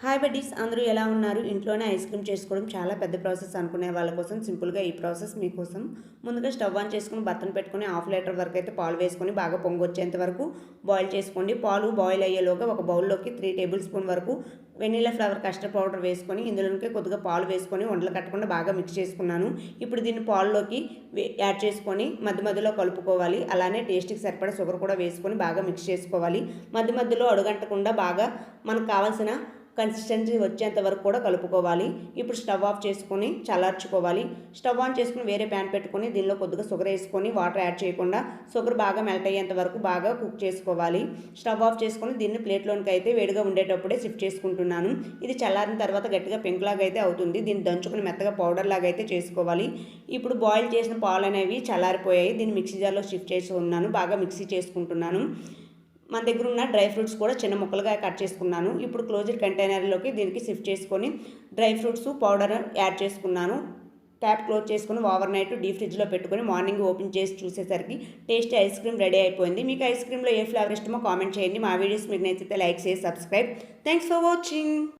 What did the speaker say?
Hi buddies, అందరూ ఎలా ఉన్నారు? ఇంట్లోనే ఐస్ క్రీమ్ చేసుకోవడం చాలా పెద్ద ప్రాసెస్ అనుకునే వాళ్ళ కోసం సింపుల్గా ఈ ప్రాసెస్ మీకోసం. ముందుగా స్టవ్ ఆన్ చేసుకుని బత్తను పెట్టుకుని హాఫ్ లీటర్ వరకు అయితే పాలు వేసుకొని బాగా పొంగు వచ్చేంత వరకు బాయిల్ చేసుకోండి. పాలు బాయిల్ అయ్యేలోగా ఒక బౌల్లోకి 3 టేబుల్ స్పూన్ వరకు వెనీలా ఫ్లేవర్ కస్టర్డ్ పౌడర్ వేసుకొని ఇందులోకి కొద్దిగా పాలు వేసుకొని ఉండలు కట్టకుండా బాగా మిక్స్ చేసుకున్నాను. ఇప్పుడు దీన్ని పాల్లోకి యాడ్ చేసుకొని మధ్య మధ్యలో కలుపుకోవాలి. అలానే టేస్ట్కి సరిపడా షుగర్ కూడా వేసుకొని బాగా మిక్స్ చేసుకోవాలి. మధ్య మధ్యలో అడుగంటకుండా బాగా మనకు కావాల్సిన కన్సిస్టెన్సీ వచ్చేంత వరకు కూడా కలుపుకోవాలి. ఇప్పుడు స్టవ్ ఆఫ్ చేసుకొని చల్లార్చుకోవాలి. స్టవ్ ఆన్ చేసుకుని వేరే ప్యాన్ పెట్టుకొని దీనిలో కొద్దిగా షుగర్ వేసుకొని వాటర్ యాడ్ చేయకుండా షుగర్ బాగా మెల్ట్ అయ్యేంత వరకు బాగా కుక్ చేసుకోవాలి. స్టవ్ ఆఫ్ చేసుకొని దీన్ని ప్లేట్లోనికి అయితే వేడిగా ఉండేటప్పుడే షిఫ్ట్ చేసుకుంటున్నాను. ఇది చల్లారిన తర్వాత గట్టిగా పెంక్ లాగా అయితే అవుతుంది. దీన్ని దంచుకుని మెత్తగా పౌడర్ లాగా అయితే చేసుకోవాలి. ఇప్పుడు బాయిల్ చేసిన పాలు అనేవి చల్లారిపోయాయి. దీన్ని మిక్సీ జార్లో షిఫ్ట్ చేసి ఉన్నాను. బాగా మిక్సీ చేసుకుంటున్నాను. మన దగ్గర ఉన్న డ్రై ఫ్రూట్స్ కూడా చిన్న ముక్కలుగా కట్ చేసుకున్నాను. ఇప్పుడు క్లోజ్డ్ కంటైనర్లోకి దీనికి షిఫ్ట్ చేసుకొని డ్రై ఫ్రూట్స్ పౌడర్ యాడ్ చేసుకున్నాను. ట్యాప్ క్లోజ్ చేసుకుని ఓవర్ నైట్ డీప్ ఫ్రిడ్జ్లో పెట్టుకొని మార్నింగ్ ఓపెన్ చేసి చూసేసరికి టేస్టీ ఐస్ క్రీమ్ రెడీ అయిపోయింది. మీకు ఐస్ క్రీమ్లో ఏ ఫ్లేవర్ ఇష్టమో కామెంట్ చేయండి. మా వీడియోస్ మీకు నచ్చితే లైక్ చేసి సబ్స్క్రైబ్. Thanks for watching.